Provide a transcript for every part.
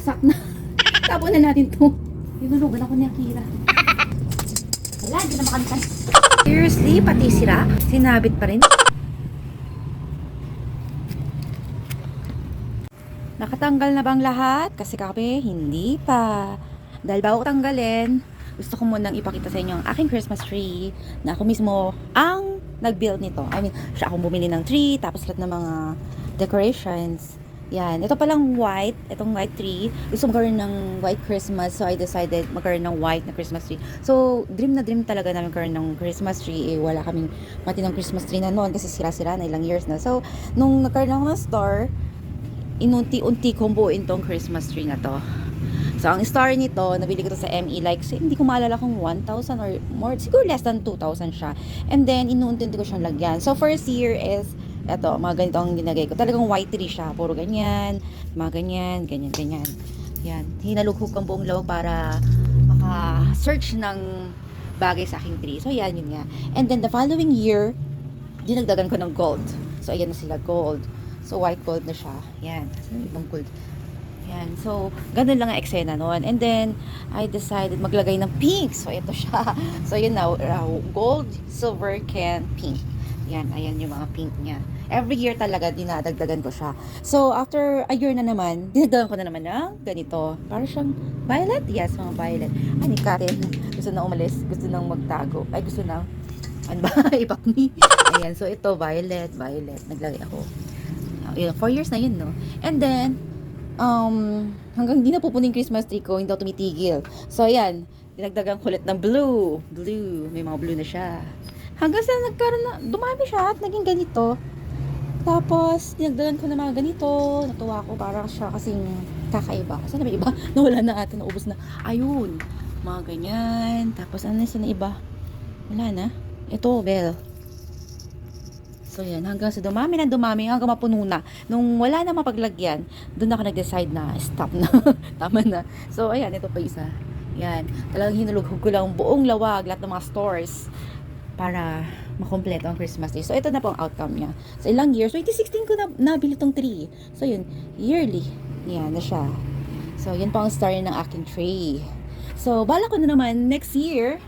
Sak na. Tapon na natin to. Tinulugan ako ni Akira. Wala, hindi na makalitan. Seriously, pati sira? Sinabit pa rin? Nakatanggal na bang lahat? Kasi kami, hindi pa. Dahil bago ko tanggalin, gusto ko munang ipakita sa inyo ang aking Christmas tree na ako mismo ang nag-build nito. I mean, siya akong bumili ng tree, tapos lahat ng mga decorations. Yan. Ito palang white. Itong white tree. Gusto magkaroon ng white Christmas. So, I decided magkaroon ng white na Christmas tree. So, dream na dream talaga namin magkaroon ng Christmas tree. Eh, wala kaming matinong Christmas tree na noon kasi sira-sira na ilang years na. So, nung nagkaroon ako ng store, inunti-unti kong buuin tong Christmas tree na to. So, ang star nito, nabili ko to sa ME, like, hindi ko maalala kung 1,000 or more, siguro less than 2,000 siya. And then, inuunti-unti ko siyang lagyan. So, first year is, eto, mga ganito ang ginagay ko. Talagang white tree siya. Puro ganyan, mga ganyan, ganyan, ganyan. Yan. Hinalughog ang buong loob para maka-search ng bagay sa aking tree. So, yan, yun nga. And then, the following year, dinagdagan ko ng gold. So, ayan na sila, gold. So, white gold na siya. Yan. Saan yung ibang gold? Yan. So, ganun lang ang eksena noon. And then, I decided maglagay ng pink. So, ito siya. So, yun na. Gold, silver, can, pink. Yan. Ayan yung mga pink niya. Every year talaga, dinadagdagan ko siya. So, after a year na naman, dinagdagan ko na naman ng ganito. Para siyang violet. Yes, mga violet. Ay, ni Karen. Gusto na umalis. Gusto nang magtago. Ay, gusto na. Ano ba? Ipakni. Ayan. So, ito, violet. Violet. Naglagay ako. 4 years na yun, no? And then, hanggang hindi na pupunin Christmas tree ko, hindi ako tumitigil. So, ayan, dinagdagan ko ulit ng blue. Blue. May mga blue na siya. Hanggang sa nagkaroon na, dumami siya at naging ganito. Tapos, dinagdagan ko na mga ganito. Natuwa ko, parang siya kasing kakaiba. Kasi na may iba, nawala na ata, naubos na. Ayun, mga ganyan. Tapos, ano na iba? Wala na. Ito, bell. So, yan. Hanggang sa dumami, hanggang mapuno na. Nung wala na mapaglagyan, doon ako nag-decide na stop na. Tama na. So, ayan. Ito pa isa. Yan. Talagang hinulughog ko lang buong lawag, lahat ng mga stores para makompleto ang Christmas tree. So, ito na po ang outcome niya. So, ilang years. 2016 ko na nabili tong tree. So, yun. Yearly. Yan na siya. So, yan po ang story ng aking tree. So, bala ko na naman next year,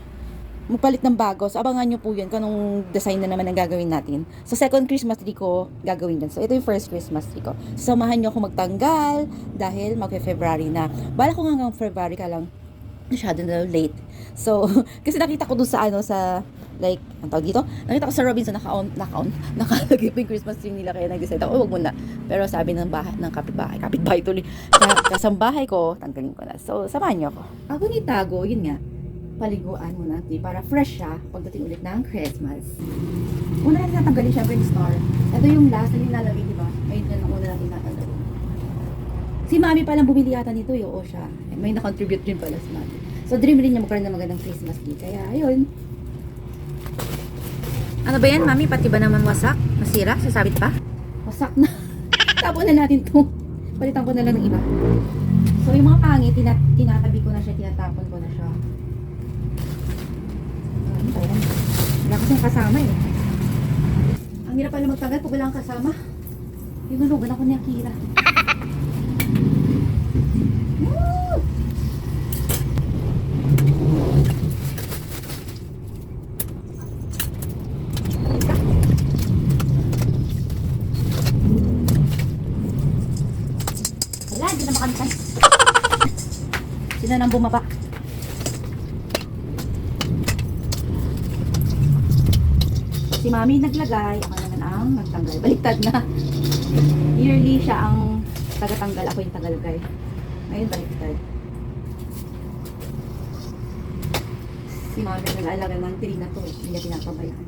magpalit ng bago. So, abangan nyo po yun kung anong design na naman ang gagawin natin. So, second Christmas tree ko gagawin din. So, ito yung first Christmas tree ko. So, samahan nyo ako magtanggal dahil mag-February na. Bala ko hanggang February ka lang. Masyado na late. So, kasi nakita ko dun sa like, ang tawag dito? Nakita ko sa Robinson, nakalagay po yung Christmas tree nila. Kaya nag-decide ako, wag muna. Pero sabi ng kapitbahay tuloy. Kasambahay ko, tanggalin ko na. So, samahan nyo ako. Ako ni Tago, yun nga. Paliguan mo natin para fresh siya pagdating ulit ng Christmas. Una natin natanggalin syempre yung star. Ito yung last na nilalagay, di ba? Ayun na una natin natanggalin. Si Mami palang bumili yata nito, oo siya. May na-contribute din pala si Mami. So dream rin niya magkaroon ng magandang Christmas tree. Kaya ayun. Ano ba yan, Mami? Pati ba naman wasak? Nasira? Sasabit pa? Wasak na. Tapon na natin to. Palitan ko na lang ng iba. So yung mga pangit, tinatabi ko na siya, tinatapon ko na siya. Wala kasing kasama eh. Ang hirap pala magtagal pag wala kang kasama. Tinulugan ako ni Akira. Woo! Wala, hindi na makalitan. Sino nang bumaba? Si Mami naglagay, ako naman ang nagtanggal. Baliktad na. Yearly siya ang tagatanggal, ako yung tagalagay. Ngayon baliktad. Si Mami nag-aalaga ng tree na to, hindi niya pinapabayaan.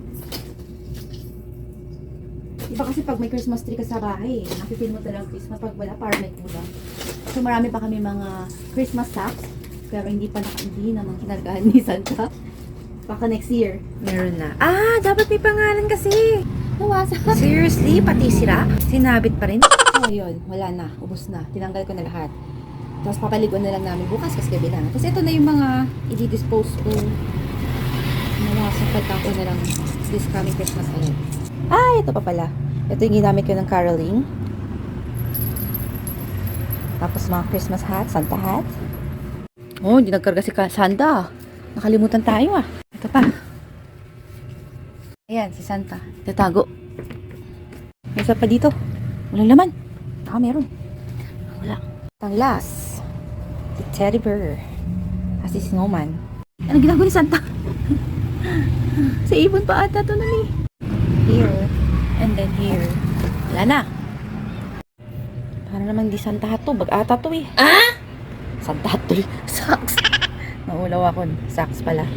Iba kasi pag may Christmas tree ka sa bahay, nakipin mo talagang Christmas. Pag wala, parang may kulang. So marami pa kami mga Christmas socks, pero hindi naman kinagahan ni Santa. Baka next year. Meron na. Ah, dapat may pangalan kasi. Nawasak. Seriously, pati sira? Sinabit pa rin? So yun, wala na. Ubus na. Tinanggal ko na lahat. Tapos papaligon na lang namin bukas kasi gabi na. Tapos ito na yung mga i-dispose ko. Nawasak. Pagtapon na lang this coming Christmas ulit. Ah, ito pa pala. Ito yung ginamit ko ng caroling. Tapos mga Christmas hat, Santa hat. Oh, hindi nagkarga si Santa. Nakalimutan tayo ah. Ito pa. Ayan, si Santa. Tatago. May isa pa dito. Walang laman. Baka meron. Wala. Ang last. Si Teddy Bear. Kasi si Snowman. Ano ginagawa ni Santa? Sa ibon pa ata to na ni. Here. And then here. Wala na. Para naman di Santa hat to. Bag ata to eh. Ah? Santa hat to eh. Socks. Naulaw ako. Socks pala.